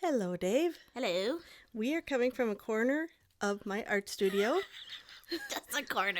Hello, Dave. Hello. We are coming from a corner of my art studio. Just a corner.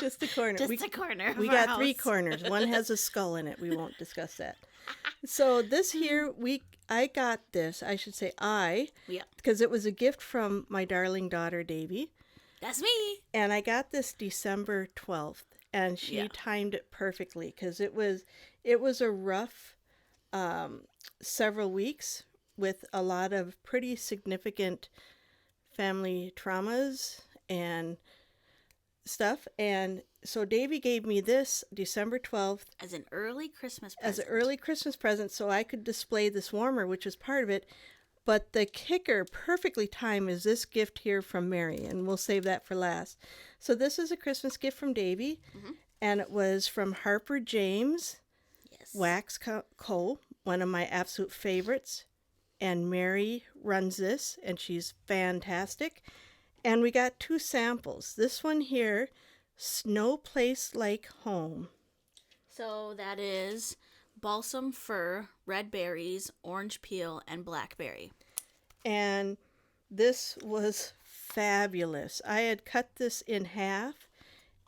just a corner. Just a corner. We got three corners. One has a skull in it. We won't discuss that. So this here, I got this. I should say Yeah. because it was a gift from my darling daughter, Devi. That's me. And I got this December 12th, and she timed it perfectly because it was a rough several weeks with a lot of pretty significant family traumas and stuff. And so Davy gave me this December 12th As an early Christmas present. as an early Christmas present so I could display this warmer, which was part of it. But the kicker, perfectly timed, is this gift here from Mary, and we'll save that for last. So this is a Christmas gift from Davy, and it was from Harper James Wax Co, one of my absolute favorites. And Mary runs this, and she's fantastic. And we got two samples. This one here, No Place Like Home. So that is balsam fir, red berries, orange peel, and blackberry. And this was fabulous. I had cut this in half,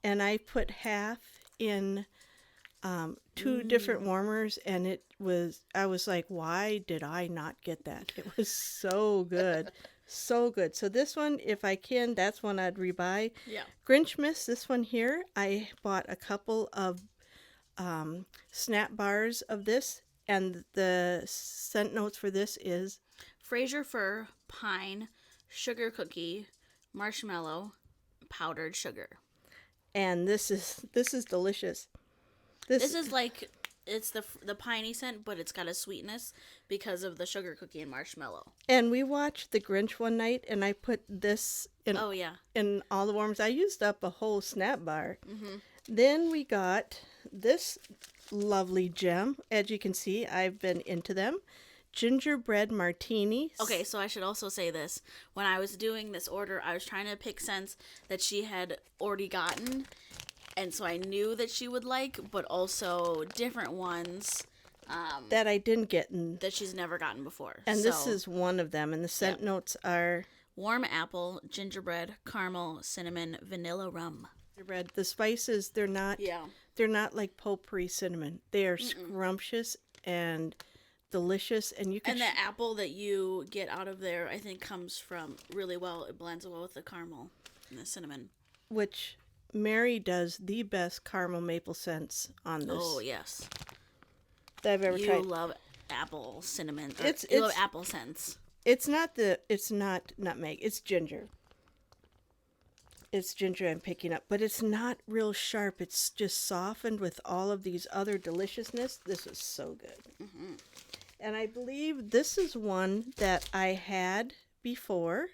and I put half in two different warmers, and I was like, why did I not get that? It was so good. So good. So this one, if I can, that's one I'd rebuy. Yeah. Grinchmas, this one here, I bought a couple of snap bars of this, and the scent notes for this is Fraser fir, pine, sugar cookie, marshmallow, powdered sugar. and this is delicious. This is like, it's the piney scent, but it's got a sweetness because of the sugar cookie and marshmallow. And we watched The Grinch one night, and I put this in in all the warmers. I used up a whole snap bar. Then we got this lovely gem. As you can see, I've been into them. Gingerbread martini. Okay, so I should also say this. When I was doing this order, I was trying to pick scents that she had already gotten, and so I knew that she would like, but also different ones That I didn't get. that she's never gotten before. And this is one of them. And the scent notes are warm apple, gingerbread, caramel, cinnamon, vanilla rum. gingerbread. The spices, they're not like potpourri cinnamon. They are scrumptious and delicious. And you can And the apple that you get out of there, I think, comes from really well. It blends well with the caramel and the cinnamon. which Mary does the best caramel maple scents on this. Oh, yes. That I've ever You tried. love apple cinnamon. You love apple scents. It's not nutmeg. It's ginger. It's ginger I'm picking up, but it's not real sharp. It's just softened with all of these other deliciousness. This is so good. And I believe this is one that I had before.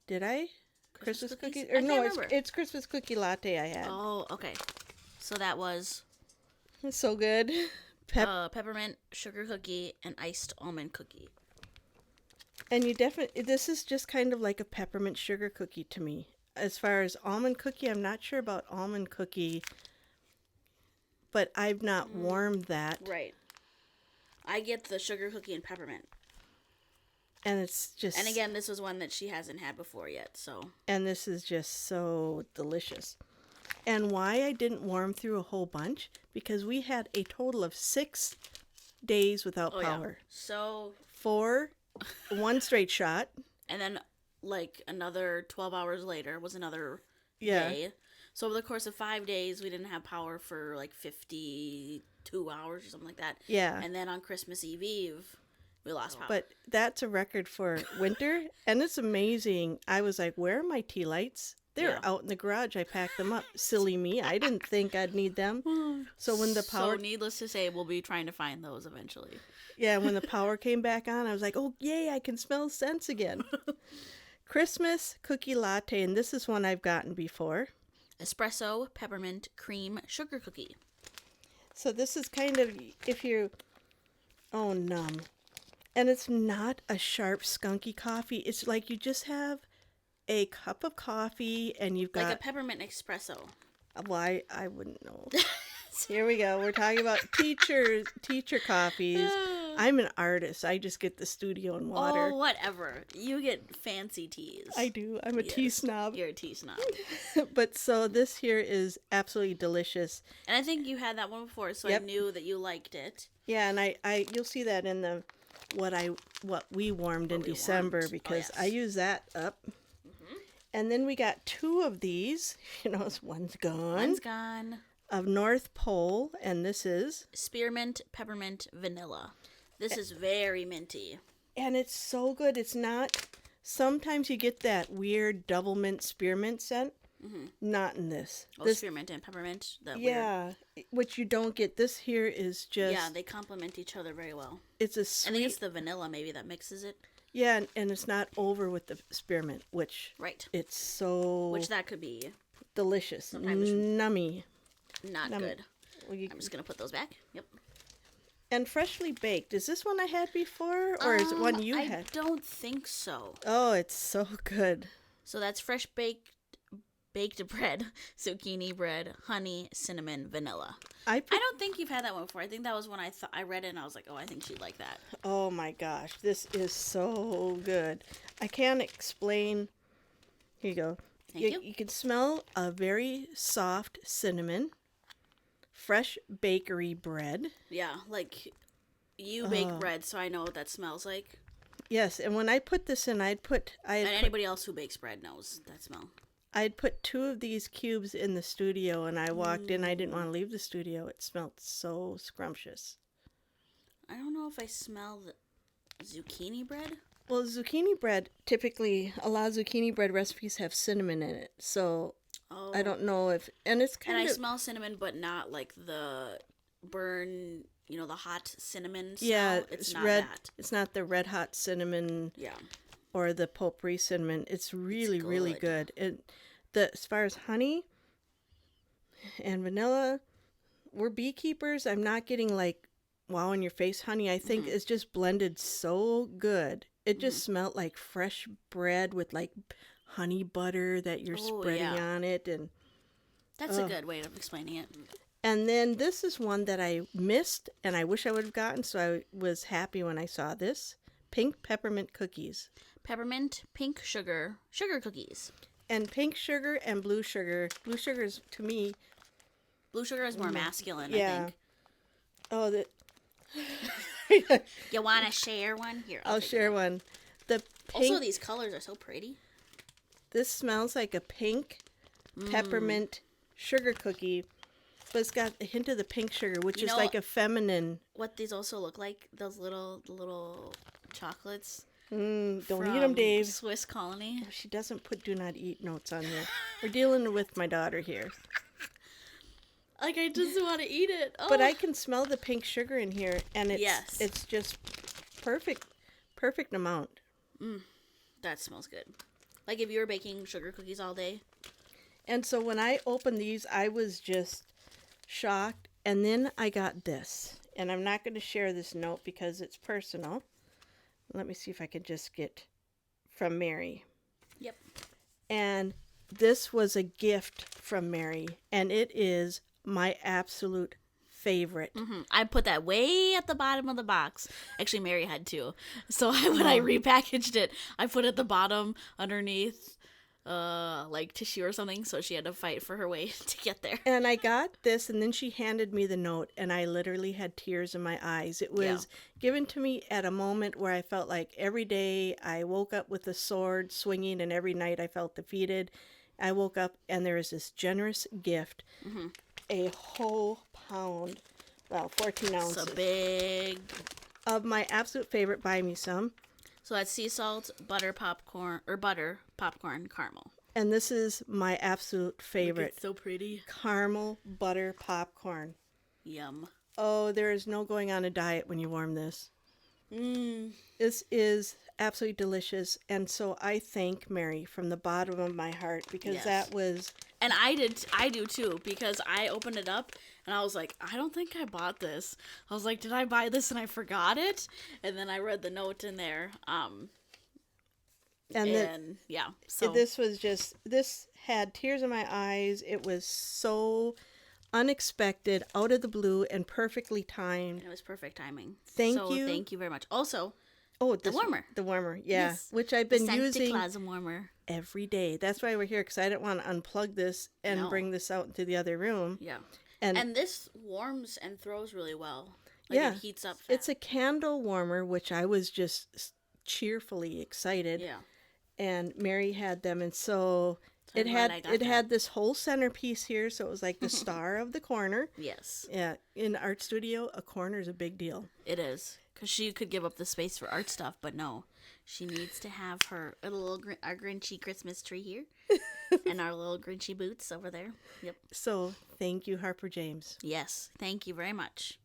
Did I? Christmas cookie? I can't remember. It's Christmas cookie latte I had. Oh, okay. So that was It's so good. peppermint sugar cookie and iced almond cookie. And this is just kind of like a peppermint sugar cookie to me. As far as almond cookie, I'm not sure about almond cookie, but I've not warmed that. Right. I get the sugar cookie and peppermint. And it's just... And again, this was one that she hasn't had before yet, so... And this is just so delicious. And why I didn't warm through a whole bunch, because we had a total of 6 days without power. Yeah. So... 4, one straight shot. And then, like, another 12 hours later was another day. So over the course of 5 days, we didn't have power for, like, 52 hours or something like that. Yeah. And then on Christmas Eve, we lost power. But that's a record for winter, and it's amazing. I was like, where are my tea lights? They're out in the garage. I packed them up. Silly me. I didn't think I'd need them. So when the power... So needless to say, we'll be trying to find those eventually. Yeah, when the power came back on, I was like, oh, yay, I can smell scents again. Christmas cookie latte, and this is one I've gotten before. Espresso, peppermint, cream, sugar cookie. So this is kind of, if you're... Oh, numb. And it's not a sharp, skunky coffee. It's like you just have a cup of coffee and you've got... Like a peppermint espresso. Well, I wouldn't know. Here we go. We're talking about teacher coffees. I'm an artist. I just get the studio and water. Oh, whatever. You get fancy teas. I do. I'm a tea snob. You're a tea snob. But so this here is absolutely delicious. And I think you had that one before, so I knew that you liked it. Yeah, and I you'll see that in the what we warmed in December because I use that up. Mm-hmm. And then we got 2 of these. One's gone. One's gone. Of North Pole, and this is spearmint, peppermint, vanilla. This is very minty. And it's so good. It's not. Sometimes you get that weird double mint spearmint scent. Mm-hmm. Not in this. This, spearmint and peppermint. Weird. Which you don't get. This here is just. Yeah, they complement each other very well. It's a sweet. I think it's the vanilla maybe that mixes it. Yeah, and it's not over with the spearmint, which. Right. It's so. Which that could be. Delicious. Nummy. Not good. I'm just going to put those back. Yep. And freshly baked. Is this one I had before? Or is it one you had? I don't think so. Oh, it's so good. So that's fresh baked bread, zucchini bread, honey, cinnamon, vanilla. I don't think you've had that one before. I think that was when I read it and I was like, oh, I think she'd like that. Oh my gosh. This is so good. I can't explain. Here you go. Thank you. You can smell a very soft cinnamon. Fresh bakery bread. Yeah, like you bake bread, so I know what that smells like. Yes, and when I put this in, anybody else who bakes bread knows that smell. I'd put 2 of these cubes in the studio, and I walked in. I didn't want to leave the studio. It smelled so scrumptious. I don't know if I smell the zucchini bread. Well, zucchini bread, typically, a lot of zucchini bread recipes have cinnamon in it, so... Oh. I don't know if, and it's kind of. And I smell cinnamon, but not like the burn, the hot cinnamon smell. Yeah, it's not red. That. It's not the red hot cinnamon. Yeah. Or the potpourri cinnamon. It's really good. As far as honey and vanilla, we're beekeepers. I'm not getting like wow in your face honey. I think it's just blended so good. It just smelled like fresh bread with like honey butter that you're spreading on it, and that's a good way of explaining it. And then this is one that I missed and I wish I would have gotten, so I was happy when I saw this. Pink peppermint cookies. Peppermint, pink sugar cookies. And pink sugar and blue sugar. Blue sugar is, to me... Blue sugar is more masculine, I think. Oh, You want to share one? Here, I'll share one. The pink... Also, these colors are so pretty. This smells like a pink peppermint sugar cookie, but it's got a hint of the pink sugar, which is like a feminine. What these also look like? Those little chocolates. Don't eat them, Dave. Swiss Colony. She doesn't put do not eat notes on here. We're dealing with my daughter here. Like, I just want to eat it. Oh. But I can smell the pink sugar in here, and it's just perfect amount. That smells good. Like if you were baking sugar cookies all day. And so when I opened these, I was just shocked. And then I got this. And I'm not going to share this note because it's personal. Let me see if I can just get from Mary. Yep. And this was a gift from Mary. And it is my absolute favorite. I put that way at the bottom of the box. Actually, Mary had too. So when I repackaged it, I put it at the bottom underneath like tissue or something. So she had to fight for her way to get there. And I got this, and then she handed me the note, and I literally had tears in my eyes. It was given to me at a moment where I felt like every day I woke up with a sword swinging, and every night I felt defeated. I woke up, and there is this generous gift. A whole pound, 14 ounces. It's a big... Of my absolute favorite, Buy Me Some. So that's sea salt, butter, popcorn, caramel. And this is my absolute favorite. It's so pretty. Caramel butter popcorn. Yum. Oh, there is no going on a diet when you warm this. This is absolutely delicious. And so I thank Mary from the bottom of my heart because that was... And I do too, because I opened it up and I was like, I don't think I bought this. I was like, did I buy this and I forgot it? And then I read the note in there. So this was just, this had tears in my eyes. It was so unexpected, out of the blue, and perfectly timed. And it was perfect timing. Thank so you. Thank you very much. Also, Oh, the warmer. The warmer, yeah. Yes. Which I've The been Santa using Claus warmer. every day. That's why we're here, because I didn't want to unplug this and No. bring this out into the other room. Yeah. And And this warms and throws really well. Like yeah, it heats up fast. it's a candle warmer, which I was just cheerfully excited. Yeah. And Mary had them, and so I'm it glad had I got it that. had this whole centerpiece here, so it was like the star of the corner. Yes. Yeah, in art studio, a corner is a big deal. It is. Because she could give up the space for art stuff, but no. She needs to have our Grinchy Christmas tree here. And our little Grinchy boots over there. Yep. So thank you, Harper James. Yes. Thank you very much.